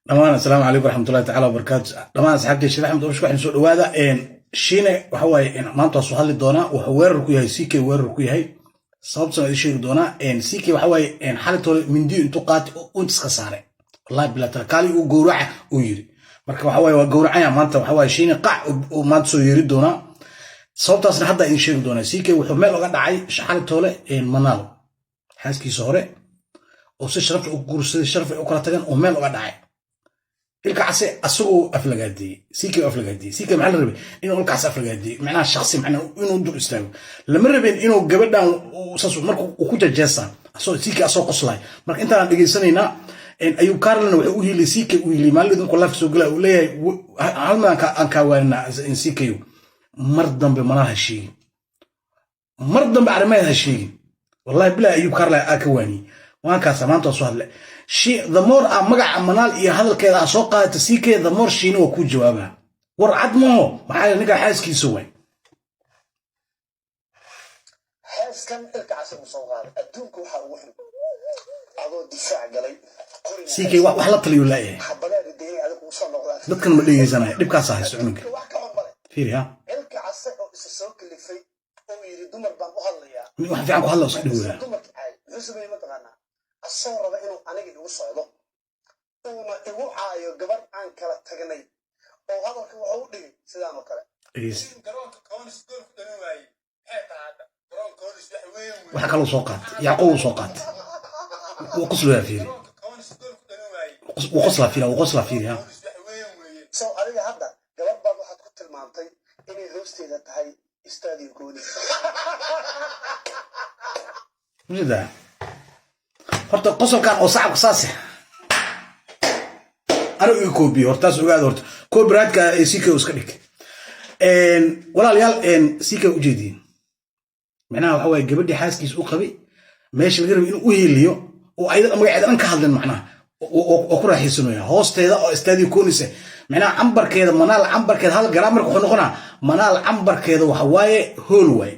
dhamaan assalaamu calaykum waraxmatullahi tacaala wabarakaatu dhamaan asxaabtii sheekh axmed ushku waxaan soo dhawaada shiine waxa waaye maanta soo hadli doonaa wuxuu weerar ku yahay CK weerar ku yahay sababtuna ay sheegi doonaa CK waxa waaye xalitooda mindi intuu qaati oo iska saaray wallahi bila tarkali uu gowraca uu yiri marka waxa waaye waa gowracaya maanta waxa waaye shiine qac oo maanta soo yeeri doonaa sababtaasna hadda in sheegi doonaa CK wuxuu meel uga dhacay xalitooda manaal xaaskiisa hore oo si sharaf u guursaday sharaf u kala tagan oo meel uga dhacay الكعسة أسوء أفلقادي سيكي أفلقادي سيكي محل ربي إنه الكعسة أفلقادي معناها شخصي معناه إنه ندور إسلام لما ربي إنه قبلنا وساسو مركو وكوجا جاسان أسوء سيكي أسوء قصلاي مرك أنت عندك سنينا إن أيو كارلنا وهي اللي سيكي وهي ما اللي كلها في سوق لا ولا هل ما أنكوارنا إن سيكيو مرضاً بمناها الشيء مرضاً بعرمها الشيء والله بلا أيو كارلا أكواني وأنا كسمان تصوّر شيء the more مجا منال إيه هذا كذا أسوقها تسيكه the more شيء وكود جوابها ورعد ما حاجة نجا حاس كي سوى حاس كم الكعسة مصغر أدونك وحروحن عضو الدفاع قلي سيكه وحلط لي ولا إيه حبلا ردي عليك وصلنا لا تكلم اللي زنا نبقى صح يسعنك فيها الكعسة السوق اللي في أو يريدون مربان وهلا من واحد في عنك وهلا وصدقوا رسمي ما تغنى الصورة إنه أنا جد وصعده وما يوقع يجبر عن كلا تجني أو هذا كوا عودي سلام كلا. إيش. كرون كونس دول في دنياي هذا هذا كرون كونس وين. وحكى سوقات يعقوب سوقات. وقصلها فيه. كونس دول في دنياي. وقصلها فيها وقصلها فيها. سو أنا هذا جبر برضه حتقول المنطقة إني هوستي ذات هاي استاديو كوني. وجدها. horta qosolkan oo saxab qasaasi anu ii koobiyo hortaas ogaad horta koobraadka ee CK iska dhig walaalayaal CK u jeedin macnaha waxa way gabadhii xaaskiisa u qabay meesha laga rabo inuu u heeliyo oo ayada magaceeda aan ka hadlin macnaha oo ku raaxaysanaya hoosteeda oo istaadi koonise macnaha cambarkeeda manaal cambarkeeda hal garaam markuu noqonaa manaal cambarkeeda waxa waaye hool way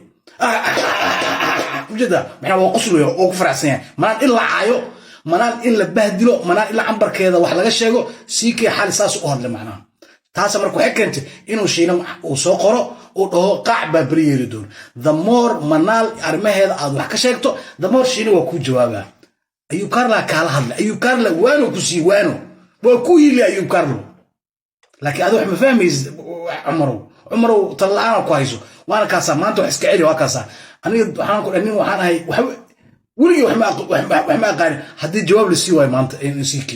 وجدا maxaa waa qoslo oo ku faraxsan yahay manaan illa caayo manaan illa bahdilo manaan illa cambar keeda wax laga sheego CK xal saas u hadla macnaha taas markuu xikanta inuu shiina uu soo qoro oo dhaho qaac ba bariyeeri doon the more manaal armaheeda aad wax ka sheegto the more shiina waa ku jawaaba ayuu karla kala hadla ayuu karla waano ku sii waano waa ku yili ayuu karlo laakiin aad wax ma fahmaysid عمره طلعنا كويسو وانا كاسا ما انتو حس كعيري وكاسا انا waxaan ku dhanin waxaan ahay wax wali wax ma qari hadii jawaab la sii way maanta in CK